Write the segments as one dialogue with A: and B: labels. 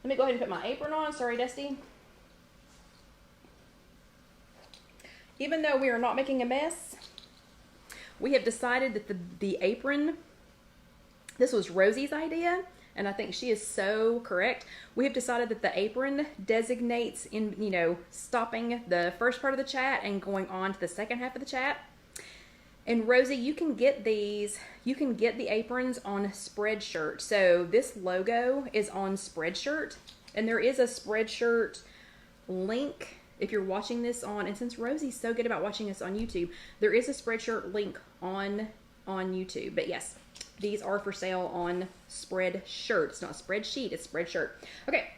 A: Let me go ahead and put my apron on. Sorry, Dusty. Even though we are not making a mess, we have decided that the apron, this was Rosie's idea, and I think she is so correct. We have decided that the apron designates in, you know, stopping the first part of the chat and going on to the second half of the chat. And Rosie, you can get these, you can get the aprons on Spreadshirt. So this logo is on Spreadshirt, and there is a Spreadshirt link if you're watching this on, and since Rosie's so good about watching us on YouTube, there is a Spreadshirt link on YouTube. But yes, these are for sale on Spreadshirt. It's not Spreadsheet, it's Spreadshirt. Okay,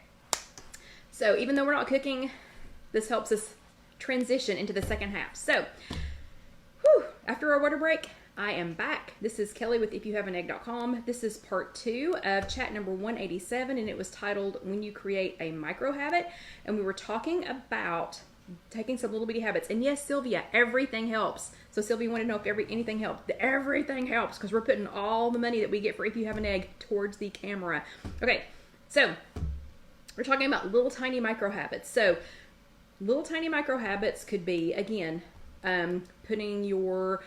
A: so even though we're not cooking, this helps us transition into the second half. So, after our water break, I am back. This is Kelly with ifyouhaveanegg.com. This is part 2 of chat number 187, and it was titled When You Create a Micro Habit. And we were talking about taking some little bitty habits. And yes, Sylvia, everything helps. So Sylvia wanted to know if anything helped. Everything helps because we're putting all the money that we get for If You Have an Egg towards the camera. Okay, so we're talking about little tiny micro habits. So little tiny micro habits could be, again, putting your,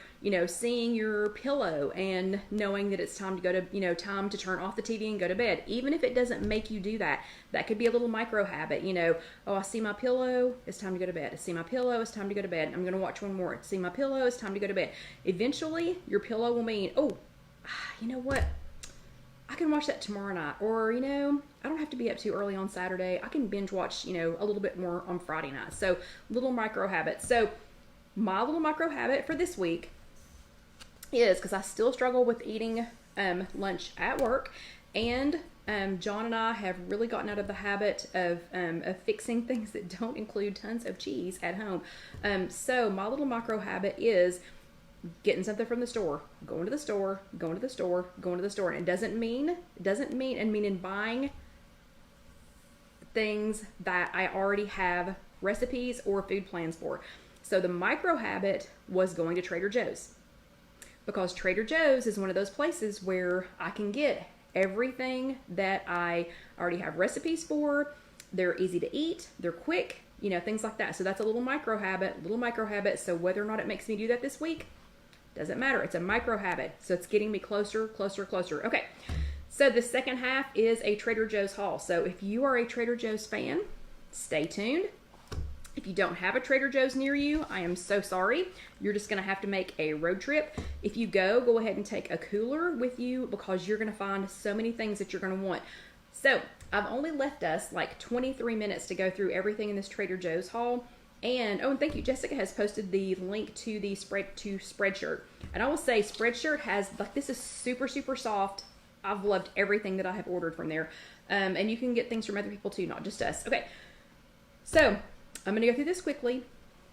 A: seeing your pillow and knowing that it's time to go to, time to turn off the TV and go to bed. Even if it doesn't make you do that, that could be a little micro habit. Oh, I see my pillow, it's time to go to bed. I see my pillow, it's time to go to bed. I'm going to watch one more. See my pillow, it's time to go to bed. Eventually, your pillow will mean, oh, you know what? I can watch that tomorrow night. Or, I don't have to be up too early on Saturday. I can binge watch, a little bit more on Friday night. So, little micro habits. So, my little micro habit for this week is, because I still struggle with eating lunch at work, and John and I have really gotten out of the habit of fixing things that don't include tons of cheese at home. So my little micro habit is getting something from the store, going to the store, going to the store, going to the store. And it doesn't mean in buying things that I already have recipes or food plans for. So the micro habit was going to Trader Joe's, because Trader Joe's is one of those places where I can get everything that I already have recipes for. They're easy to eat, they're quick, things like that. So that's a little micro habit. So whether or not it makes me do that this week, doesn't matter. It's a micro habit. So it's getting me closer. Okay. So the second half is a Trader Joe's haul. So if you are a Trader Joe's fan, stay tuned. If you don't have a Trader Joe's near you, I am so sorry. You're just going to have to make a road trip. If you go ahead and take a cooler with you, because you're going to find so many things that you're going to want. So I've only left us like 23 minutes to go through everything in this Trader Joe's haul. And thank you. Jessica has posted the link to the Spreadshirt. And I will say Spreadshirt has, this is super, super soft. I've loved everything that I have ordered from there. And you can get things from other people too, not just us. Okay. So I'm going to go through this quickly.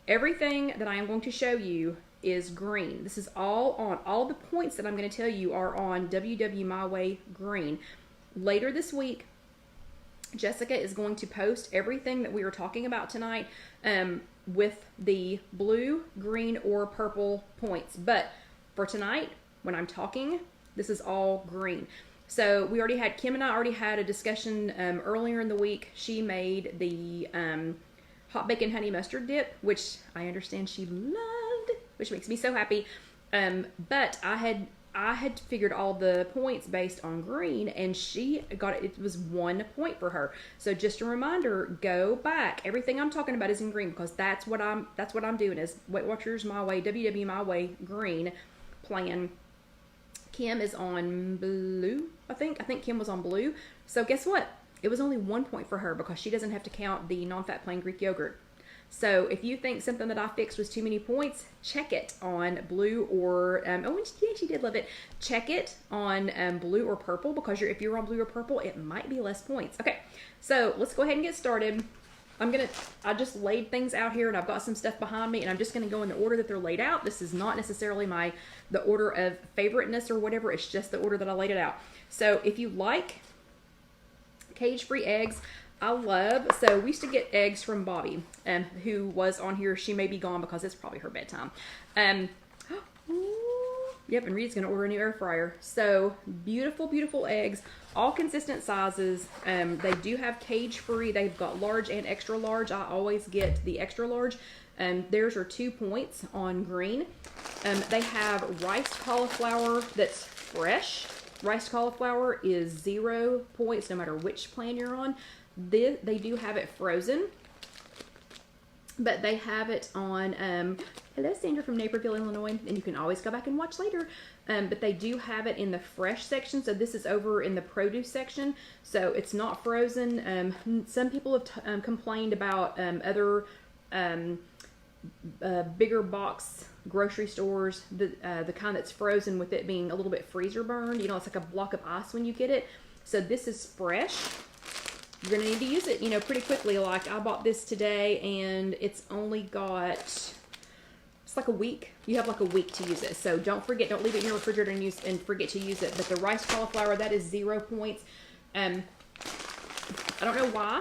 A: Everything that I am going to show you is green. This is all the points that I'm going to tell you are on WW My Way green. Later this week, Jessica is going to post everything that we are talking about tonight with the blue, green, or purple points. But for tonight, when I'm talking, this is all green. So Kim and I already had a discussion earlier in the week. She made the hot bacon honey mustard dip, which I understand she loved, which makes me so happy. But I had figured all the points based on green, and she got it. It was 1 point for her. So just a reminder, go back. Everything I'm talking about is in green, because that's what I'm doing is Weight Watchers My Way, WW My Way green plan. Kim is on blue, I think Kim was on blue. So guess what? It was only 1 point for her, because she doesn't have to count the non-fat plain Greek yogurt. So if you think something that I fixed was too many points, check it on blue or, she did love it. Check it on blue or purple, because if you're on blue or purple, it might be less points. Okay, so let's go ahead and get started. I just laid things out here, and I've got some stuff behind me, and I'm just going to go in the order that they're laid out. This is not necessarily the order of favoriteness or whatever. It's just the order that I laid it out. So if you like cage-free eggs, so we used to get eggs from Bobby, who was on here. She may be gone because it's probably her bedtime. Yep, and Reed's going to order a new air fryer. So, beautiful, beautiful eggs, all consistent sizes. They do have cage-free. They've got large and extra large. I always get the extra large. Theirs are 2 points on green. They have riced cauliflower that's fresh. Riced cauliflower is 0 points no matter which plan you're on. They do have it frozen, but they have it on, hello Sandra from Naperville, Illinois, and you can always go back and watch later. But they do have it in the fresh section, so this is over in the produce section, so it's not frozen. Some people have complained about other bigger box grocery stores, the kind that's frozen with it being a little bit freezer burned. You know, it's like a block of ice when you get it. So this is fresh. You're going to need to use it, you know, pretty quickly. Like, I bought this today, and it's only got, it's like a week. You have like a week to use it. So don't forget, don't leave it in your refrigerator and forget to use it. But the riced cauliflower, that is 0 points. I don't know why,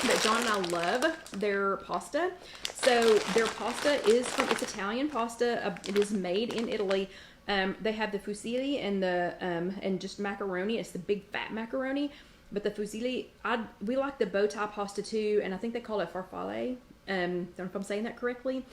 A: but John and I love their pasta. So their pasta is it's Italian pasta. It is made in Italy. They have the fusilli and the and just macaroni. It's the big fat macaroni. But the fusilli, we like the bow tie pasta too, and I think they call it farfalle. Don't know if I'm saying that correctly.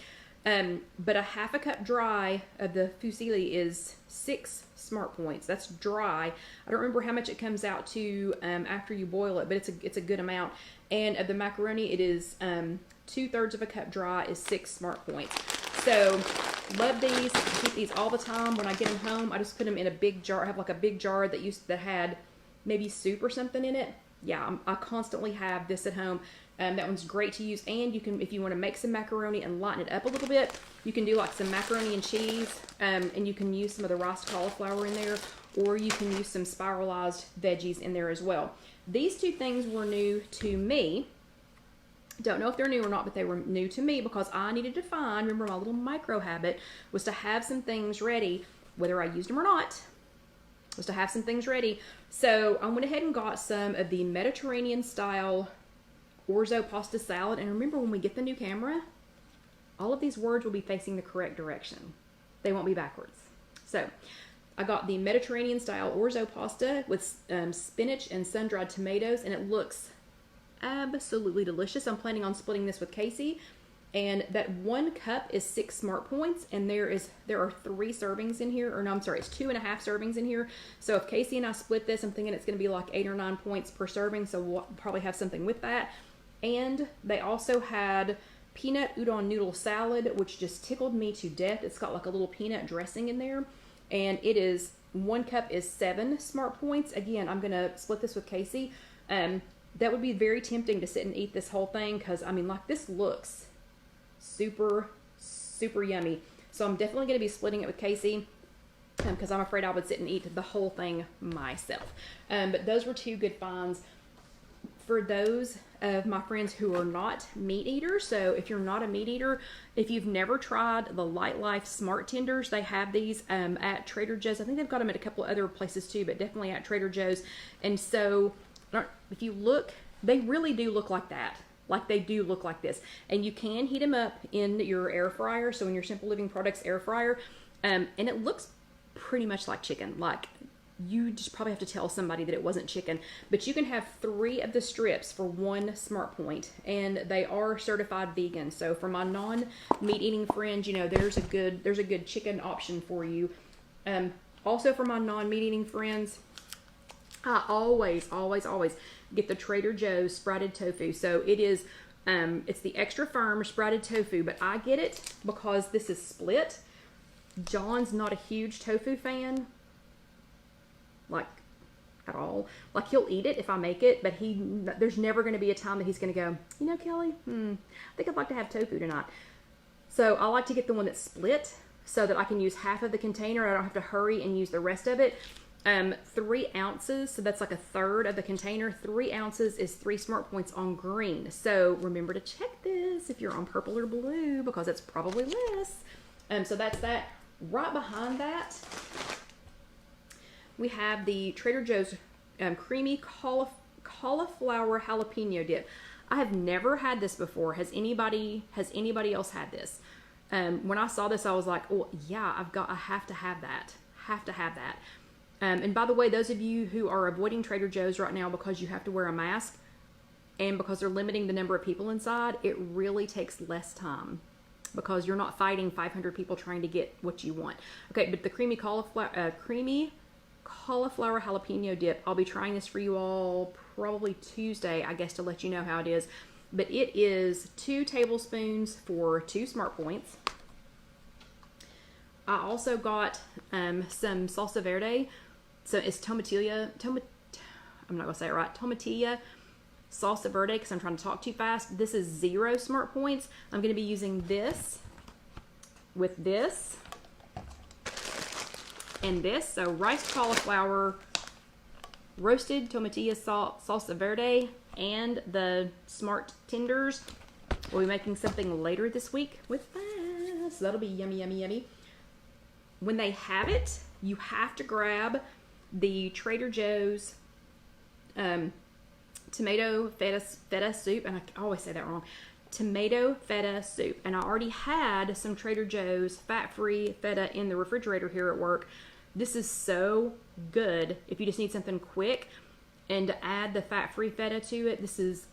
A: But a half a cup dry of the fusilli is 6 smart points. That's dry. I don't remember how much it comes out to after you boil it, but it's a good amount. And of the macaroni, it is 2/3 of a cup dry is 6 smart points. So love these. I keep these all the time. When I get them home, I just put them in a big jar. I have like a big jar that had maybe soup or something in it. Yeah, I constantly have this at home. That one's great to use, and you can, if you want to make some macaroni and lighten it up a little bit, you can do like some macaroni and cheese, and you can use some of the riced cauliflower in there, or you can use some spiralized veggies in there as well. These two things were new to me. Don't know if they're new or not, but they were new to me because I needed to find, remember my little micro habit was to have some things ready, whether I used them or not, was to have some things ready. So I went ahead and got some of the Mediterranean style orzo pasta salad. And remember, when we get the new camera, all of these words will be facing the correct direction. They won't be backwards. So I got the Mediterranean style orzo pasta with spinach and sun-dried tomatoes, and it looks absolutely delicious. I'm planning on splitting this with Casey, and that 1 cup is 6 smart points, and there are 3 servings in here, or no, I'm sorry, it's 2.5 servings in here. So if Casey and I split this, I'm thinking it's going to be like 8 or 9 points per serving, so we'll probably have something with that. And they also had peanut udon noodle salad, which just tickled me to death. It's got like a little peanut dressing in there, and it is 1 cup is 7 smart points. Again, I'm going to split this with Casey. That would be very tempting to sit and eat this whole thing, because I mean, like, this looks super, super yummy. So I'm definitely going to be splitting it with Casey, because I'm afraid I would sit and eat the whole thing myself. But those were 2 good finds for those of my friends who are not meat eaters. So if you're not a meat eater, if you've never tried the Light Life Smart Tenders, they have these at Trader Joe's. I think they've got them at a couple of other places too, but definitely at Trader Joe's. And so if you look, they really do look like that. Like, they do look like this. And you can heat them up in your air fryer, so in your Simple Living Products air fryer, and it looks pretty much like chicken. Like, you just probably have to tell somebody that it wasn't chicken. But you can have 3 of the strips for 1 smart point, and they are certified vegan. So for my non-meat eating friends, you know, there's a good chicken option for you. Also for my non-meat eating friends, I always get the Trader Joe's sprouted tofu. So it is, it's the extra firm sprouted tofu, but I get it because this is split. John's not a huge tofu fan, like, at all. Like, he'll eat it if I make it, but there's never going to be a time that he's going to go, you know, Kelly, I think I'd like to have tofu tonight. So I like to get the one that's split so that I can use half of the container. I don't have to hurry and use the rest of it. 3 ounces, so that's like 1/3 of the container. 3 ounces is 3 smart points on green. So remember to check this if you're on purple or blue, because it's probably less. So that's that. Right behind that, we have the Trader Joe's creamy cauliflower jalapeno dip. I have never had this before. Has anybody else had this? When I saw this, I was like, oh yeah, I have to have that. Have to have that. And by the way, those of you who are avoiding Trader Joe's right now because you have to wear a mask and because they're limiting the number of people inside, it really takes less time because you're not fighting 500 people trying to get what you want. Okay, but the creamy cauliflower jalapeno dip, I'll be trying this for you all probably Tuesday, I guess, to let you know how it is. But it is 2 tablespoons for 2 Smart Points. I also got some salsa verde. So it's tomatilla, I'm not going to say it right, tomatilla salsa verde because I'm trying to talk too fast. This is 0 Smart Points. I'm going to be using this with this and this. So rice cauliflower, roasted tomatilla salsa verde, and the Smart Tenders. We'll be making something later this week with that. So that'll be yummy, yummy, yummy. When they have it, you have to grab the Trader Joe's tomato feta soup, and I always say that wrong. Tomato feta soup. And I already had some Trader Joe's fat-free feta in the refrigerator here at work. This is so good if you just need something quick. And to add the fat-free feta to it,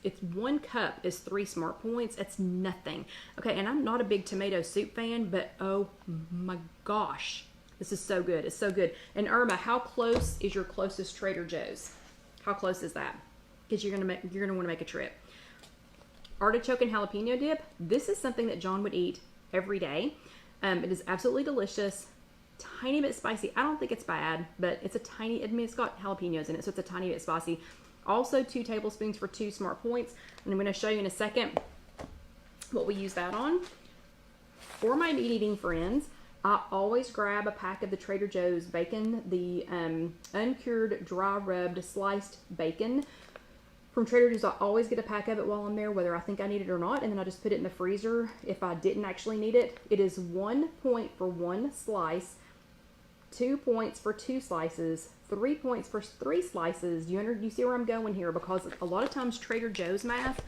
A: it's 1 cup is 3 Smart Points. It's nothing. Okay, and I'm not a big tomato soup fan, but oh my gosh, this is so good. It's so good. And Irma, how close is your closest Trader Joe's? How close is that? Because you're gonna want to make a trip. Artichoke and jalapeno dip. This is something that John would eat every day. It is absolutely delicious. Tiny bit spicy. I don't think it's bad, but it's a tiny, I mean, it's got jalapenos in it, so it's a tiny bit spicy. Also 2 tablespoons for 2 Smart Points. And I'm going to show you in a second what we use that on. For my meat eating friends, I always grab a pack of the Trader Joe's bacon, the uncured, dry rubbed, sliced bacon. From Trader Joe's, I always get a pack of it while I'm there, whether I think I need it or not, and then I just put it in the freezer if I didn't actually need it. It is 1 point for 1 slice, 2 points for 2 slices, 3 points for 3 slices. You see where I'm going here? Because a lot of times Trader Joe's math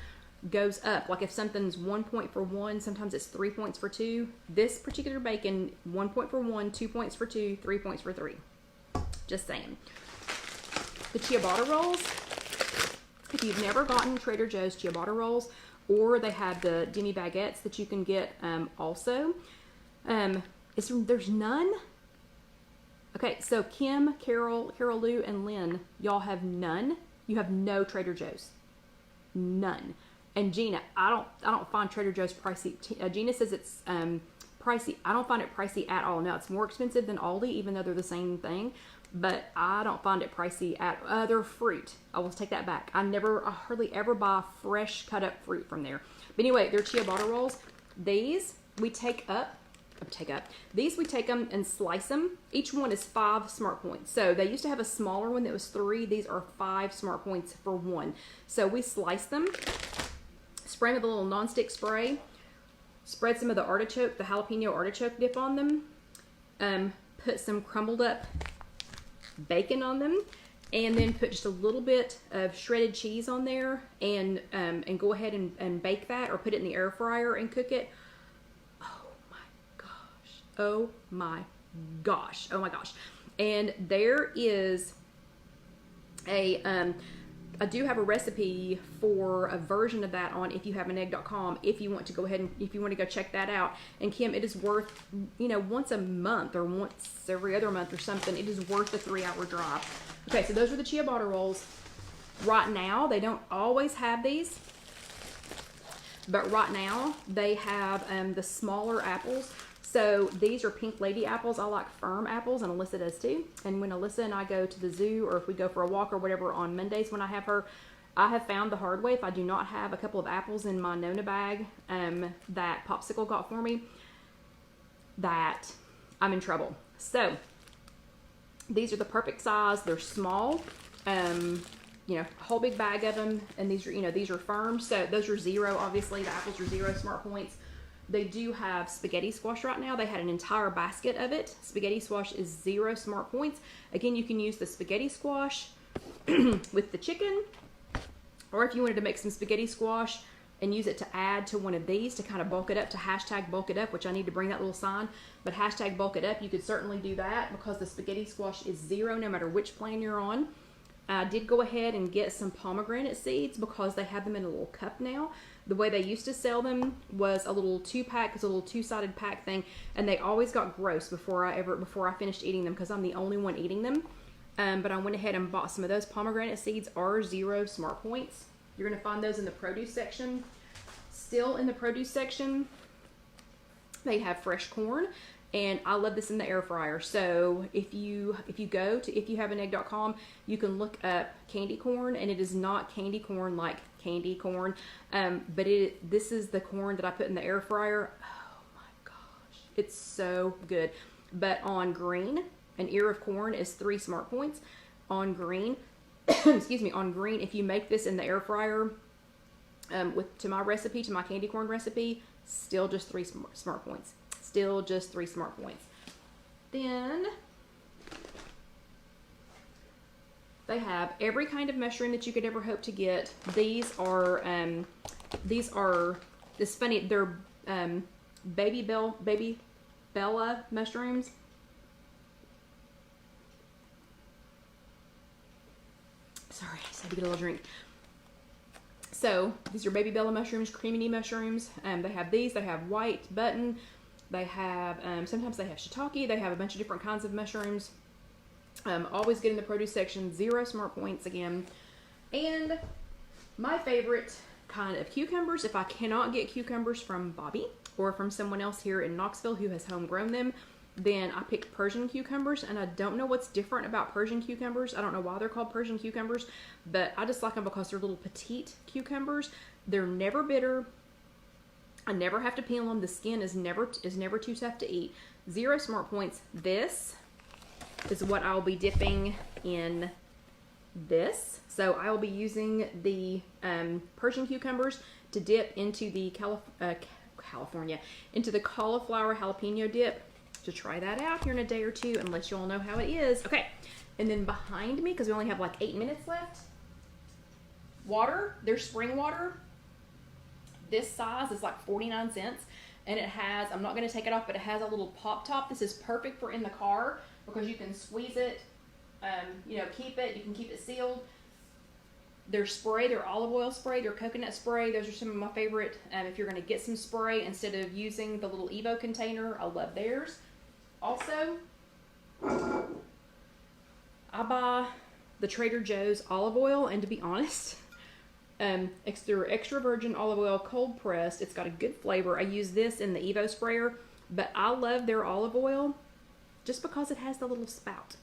A: goes up. Like if something's 1 point for 1, sometimes it's 3 points for 2. This particular bacon, 1 point for 1, 2 points for 2, 3 points for 3. Just saying. The ciabatta rolls. If you've never gotten Trader Joe's ciabatta rolls, or they have the demi baguettes that you can get also, there's none. Okay, so Kim, Carol Lou, and Lynn, y'all have none. You have no Trader Joe's. None. And Gina, I don't find Trader Joe's pricey. Gina says it's pricey. I don't find it pricey at all. Now, it's more expensive than Aldi, even though they're the same thing. But I don't find it pricey at other fruit. I will take that back. I hardly ever buy fresh cut up fruit from there. But anyway, they're ciabatta rolls. These we take them and slice them. Each one is 5 Smart Points. So they used to have a smaller one that was 3. These are 5 Smart Points for 1. So we slice them, spray them with a little nonstick spray, spread some of the jalapeno artichoke dip on them, put some crumbled up bacon on them, and then put just a little bit of shredded cheese on there, and go ahead and bake that, or put it in the air fryer and cook it. Oh my gosh. And there is I do have a recipe for a version of that on ifyouhaveanegg.com if you want to go ahead and if you want to go check that out. And Kim, it is worth, once a month or once every other month or something, it is worth the 3-hour drive. Okay, so those are the ciabatta rolls. Right now, they don't always have these, but right now they have the smaller apples. So these are Pink Lady apples. I like firm apples, and Alyssa does too. And when Alyssa and I go to the zoo, or if we go for a walk or whatever on Mondays when I have her, I have found the hard way, if I do not have a couple of apples in my Nona bag that Popsicle got for me, that I'm in trouble. So these are the perfect size. They're small, a whole big bag of them. And these are firm. So those are 0, obviously. The apples are 0 Smart Points. They do have spaghetti squash right now. They had an entire basket of it. Spaghetti squash is 0 Smart Points. Again, you can use the spaghetti squash with the chicken, or if you wanted to make some spaghetti squash and use it to add to one of these to kind of bulk it up, to hashtag bulk it up, which I need to bring that little sign, but hashtag bulk it up, you could certainly do that because the spaghetti squash is zero no matter which plan you're on. I did go ahead and get some pomegranate seeds because they have them in a little cup now. The way they used to sell them was a little 2-pack, it's a little 2-sided pack thing, and they always got gross before I finished eating them because I'm the only one eating them. But I went ahead and bought some of those. Pomegranate seeds are 0 smart points. You're going to find those in the produce section. Still in the produce section, they have fresh corn, and I love this in the air fryer. So if you have an egg.com, you can look up candy corn, and it is not candy corn like candy corn, but this is the corn that I put in the air fryer. Oh my gosh, it's so good. But on green, an ear of corn is 3 smart points. On green, excuse me, on green, if you make this in the air fryer, to my candy corn recipe, still just 3 smart points. Still just 3 smart points. Then they have every kind of mushroom that you could ever hope to get. These are it's funny, they're baby Bella mushrooms. Sorry, I just had to get a little drink. So these are baby Bella mushrooms, creamy mushrooms. They have these. They have white button. They have sometimes they have shiitake. They have a bunch of different kinds of mushrooms. Always good in the produce section. 0 smart points again. And my favorite kind of cucumbers, if I cannot get cucumbers from Bobby or from someone else here in Knoxville who has homegrown them, then I picked Persian cucumbers, and I don't know what's different about Persian cucumbers. I don't know why they're called Persian cucumbers, but I just like them because they're little petite cucumbers. They're never bitter. I never have to peel them. The skin is never too tough to eat. 0 smart points. This is what I'll be dipping in this. So I will be using the Persian cucumbers to dip into the into the cauliflower jalapeno dip. To try that out here in a day or two and let you all know how it is. Okay, and then behind me, because we only have like 8 minutes left, water. There's spring water. This size is like 49 cents, and it has, I'm not going to take it off, but it has a little pop top. This is perfect for in the car because you can squeeze it, keep it, you can keep it sealed. Their spray, their olive oil spray, their coconut spray, those are some of my favorite. If you're going to get some spray instead of using the little Evo container, I love theirs. Also, I buy the Trader Joe's olive oil, and to be honest, extra virgin olive oil, cold pressed. It's got a good flavor. I use this in the Evo sprayer, but I love their olive oil just because it has the little spout.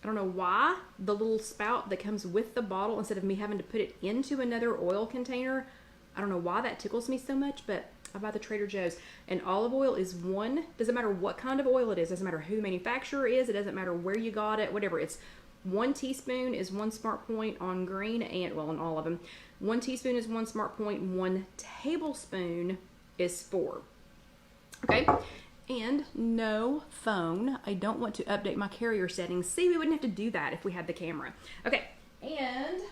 A: I don't know why the little spout that comes with the bottle, instead of me having to put it into another oil container, I don't know why that tickles me so much, but I buy the Trader Joe's. And olive oil is doesn't matter what kind of oil it is, doesn't matter who the manufacturer is, it doesn't matter where you got it, whatever. It's 1 teaspoon is 1 smart point on green, and well, on all of them. 1 teaspoon is 1 smart point, 1 tablespoon is 4. Okay? And no phone. I don't want to update my carrier settings. See, we wouldn't have to do that if we had the camera. Okay, and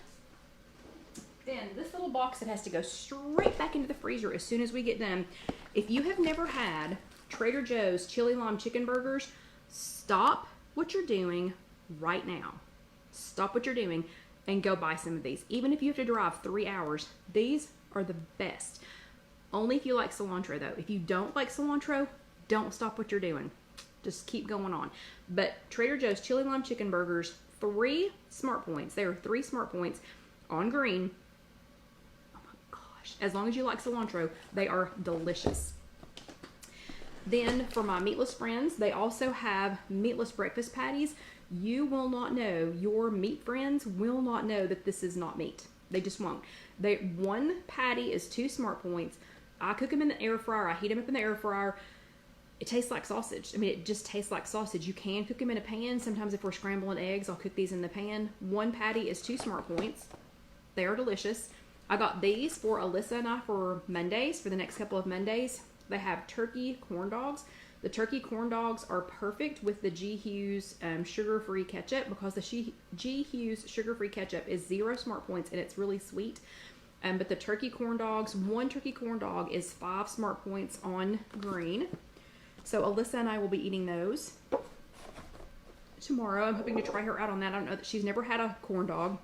A: then this little box that has to go straight back into the freezer as soon as we get done. If you have never had Trader Joe's chili lime chicken burgers, stop what you're doing right now. Stop what you're doing and go buy some of these. Even if you have to drive 3 hours, these are the best. Only if you like cilantro though. If you don't like cilantro, don't stop what you're doing. Just keep going on. But Trader Joe's chili lime chicken burgers, 3 smart points. There are 3 smart points on green. Oh my gosh. As long as you like cilantro, they are delicious. Then for my meatless friends, they also have meatless breakfast patties. You will not know, your meat friends will not know that this is not meat. They just won't. 1 patty is 2 smart points. I cook them in the air fryer. I heat them up in the air fryer. It tastes like sausage. I mean, it just tastes like sausage. You can cook them in a pan. Sometimes if we're scrambling eggs, I'll cook these in the pan. 1 patty is 2 smart points. They are delicious. I got these for Alyssa and I for Mondays, for the next couple of Mondays. They have turkey corn dogs. The turkey corn dogs are perfect with the G. Hughes sugar-free ketchup because the G. Hughes sugar-free ketchup is 0 smart points and it's really sweet. But the turkey corn dogs, one turkey corn dog is 5 smart points on green. So Alyssa and I will be eating those tomorrow. I'm hoping to try her out on that. I don't know that she's never had a corn dog,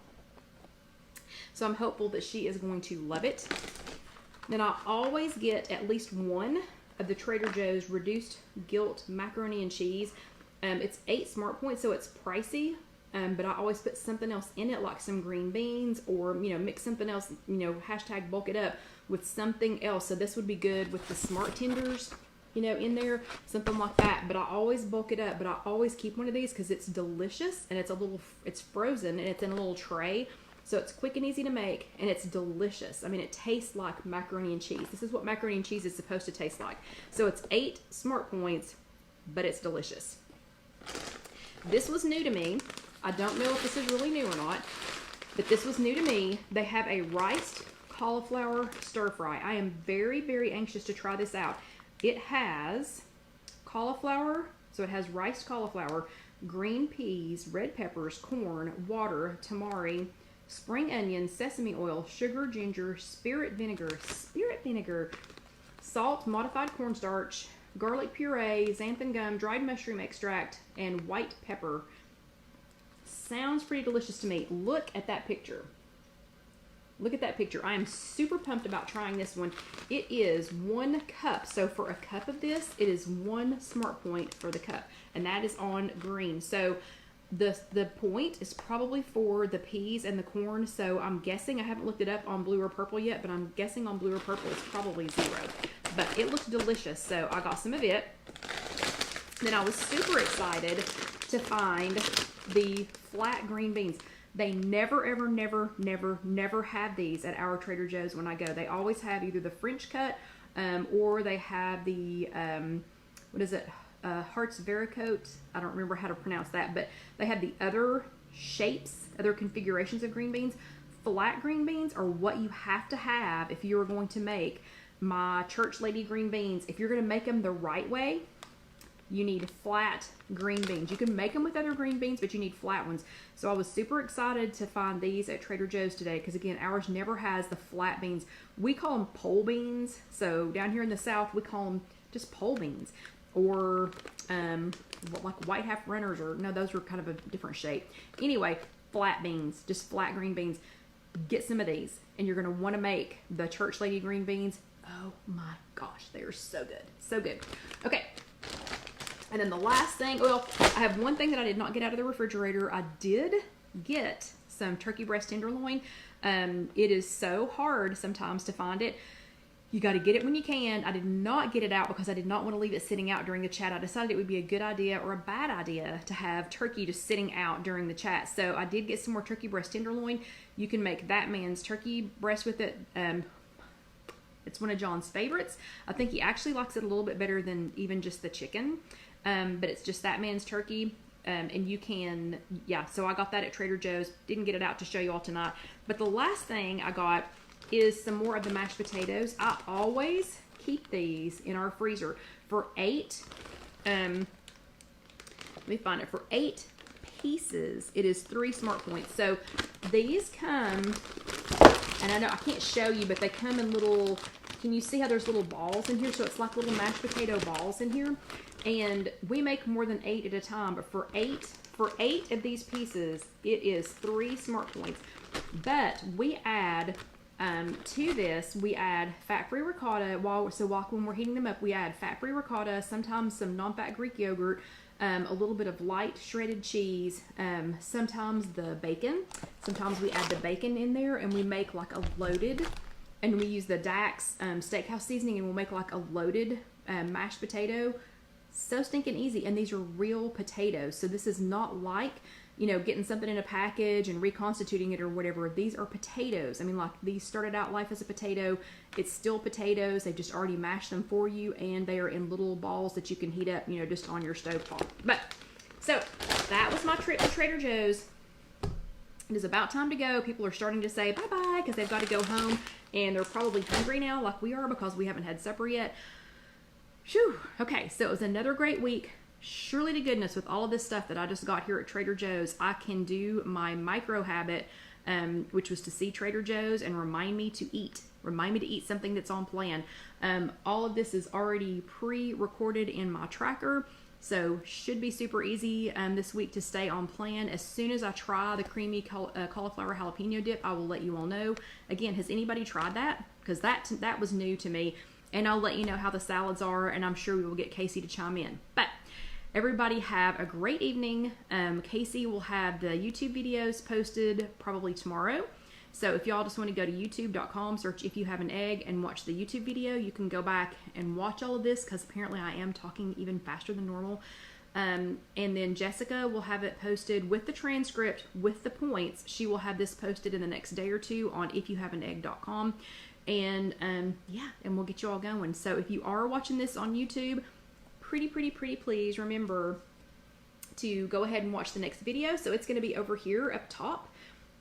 A: so I'm hopeful that she is going to love it. Then I always get at least one of the Trader Joe's reduced guilt macaroni and cheese. It's 8 smart points, so it's pricey. But I always put something else in it, like some green beans, or, mix something else, hashtag bulk it up with something else. So this would be good with the smart tenders, in there, something like that. But I always bulk it up, but I always keep one of these because it's delicious, and it's frozen, and it's in a little tray. So it's quick and easy to make, and it's delicious. I mean, it tastes like macaroni and cheese. This is what macaroni and cheese is supposed to taste like. So it's 8 smart points, but it's delicious. This was new to me. I don't know if this is really new or not, but this was new to me. They have a riced cauliflower stir fry. I am very, very anxious to try this out. It has cauliflower, so it has riced cauliflower, green peas, red peppers, corn, water, tamari, spring onion, sesame oil, sugar, ginger, spirit vinegar, salt, modified cornstarch, garlic puree, xanthan gum, dried mushroom extract, and white pepper. Sounds pretty delicious to me. Look at that picture. Look at that picture. I am super pumped about trying this one. It is 1 cup. So for a cup of this, it is 1 smart point for the cup. And that is on green. So the point is probably for the peas and the corn. So I'm guessing, I haven't looked it up on blue or purple yet, but I'm guessing on blue or purple it's probably 0. But it looks delicious. So I got some of it. Then I was super excited to find the flat green beans. They never, ever, never, never, never have these at our Trader Joe's when I go. They always have either the French cut or they have the, Hearts Vericote. I don't remember how to pronounce that, but they have the other shapes, other configurations of green beans. Flat green beans are what you have to have if you're going to make my Church Lady green beans. If you're going to make them the right way, you need flat green beans. You can make them with other green beans, but you need flat ones. So I was super excited to find these at Trader Joe's today because, again, ours never has the flat beans. We call them pole beans. So down here in the South, we call them just pole beans. Or like white half runners, or no, those were kind of a different shape. Anyway, flat beans, just flat green beans. Get some of these, and you're going to want to make the Church Lady green beans. Oh my gosh, they are so good. So good. Okay. And then the last thing, well, I have one thing that I did not get out of the refrigerator. I did get some turkey breast tenderloin. It is so hard sometimes to find it. You got to get it when you can. I did not get it out because I did not want to leave it sitting out during the chat. I decided it would be a good idea or a bad idea to have turkey just sitting out during the chat. So I did get some more turkey breast tenderloin. You can make that man's turkey breast with it. It's one of John's favorites. I think he actually likes it a little bit better than even just the chicken. But it's just that man's turkey. And you can, so I got that at Trader Joe's. Didn't get it out to show you all tonight. But the last thing I got is some more of the mashed potatoes. I always keep these in our freezer for 8. Let me find it. For 8 pieces, it is 3 smart points. So these come, and I know I can't show you, but they come in little, can you see how there's little balls in here? So it's like little mashed potato balls in here. And we make more than 8 at a time, but for 8 of these pieces, it is 3 smart points. But we add to this, we add fat-free ricotta. When we're heating them up, we add fat-free ricotta, sometimes some non-fat Greek yogurt, a little bit of light shredded cheese, sometimes the bacon. Sometimes we add the bacon in there, and we make like a loaded, and we use the Dax steakhouse seasoning, and we'll make like a loaded mashed potato. So stinking easy, and these are real potatoes. So this is not like, getting something in a package and reconstituting it or whatever. These are potatoes. I mean, like, these started out life as a potato. It's still potatoes. They've just already mashed them for you, and they are in little balls that you can heat up, just on your stovetop. But, so, that was my trip to Trader Joe's. It is about time to go. People are starting to say bye-bye because they've got to go home, and they're probably hungry now like we are because we haven't had supper yet. Phew. Okay, so it was another great week. Surely to goodness, with all of this stuff that I just got here at Trader Joe's, I can do my micro habit which was to see Trader Joe's and remind me to eat. Remind me to eat something that's on plan. All of this is already pre-recorded in my tracker, so should be super easy this week to stay on plan. As soon as I try the creamy cauliflower jalapeno dip, I will let you all know. Again, has anybody tried that? Because that was new to me. And I'll let you know how the salads are, and I'm sure we will get Casey to chime in. But everybody have a great evening. Casey will have the YouTube videos posted probably tomorrow. So if y'all just want to go to youtube.com, search If You Have an Egg, and watch the YouTube video, you can go back and watch all of this, because apparently I am talking even faster than normal. And then Jessica will have it posted with the transcript, with the points. She will have this posted in the next day or two on ifyouhaveanegg.com. And yeah, and we'll get you all going. So if you are watching this on YouTube, pretty please remember to go ahead and watch the next video. So it's going to be over here up top.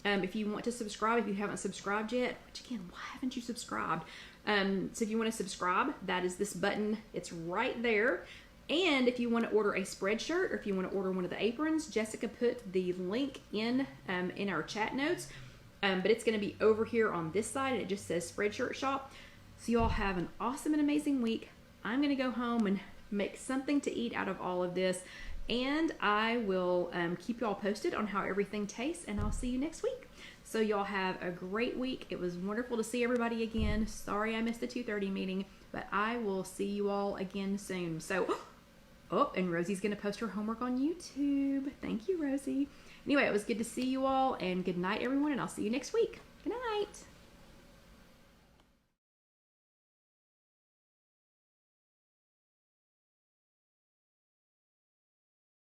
A: If you want to subscribe, if you haven't subscribed yet, which again, why haven't you subscribed? So if you want to subscribe, that is this button. It's right there. And if you want to order a Spreadshirt, or if you want to order one of the aprons, Jessica put the link in our chat notes. But it's going to be over here on this side, and it just says Spreadshirt Shop. So you all have an awesome and amazing week. I'm going to go home and make something to eat out of all of this. And I will keep you all posted on how everything tastes, and I'll see you next week. So y'all have a great week. It was wonderful to see everybody again. Sorry I missed the 2:30 meeting, but I will see you all again soon. So, oh, and Rosie's going to post her homework on YouTube. Thank you, Rosie. Anyway, it was good to see you all, and good night, everyone, and I'll see you next week. Good night.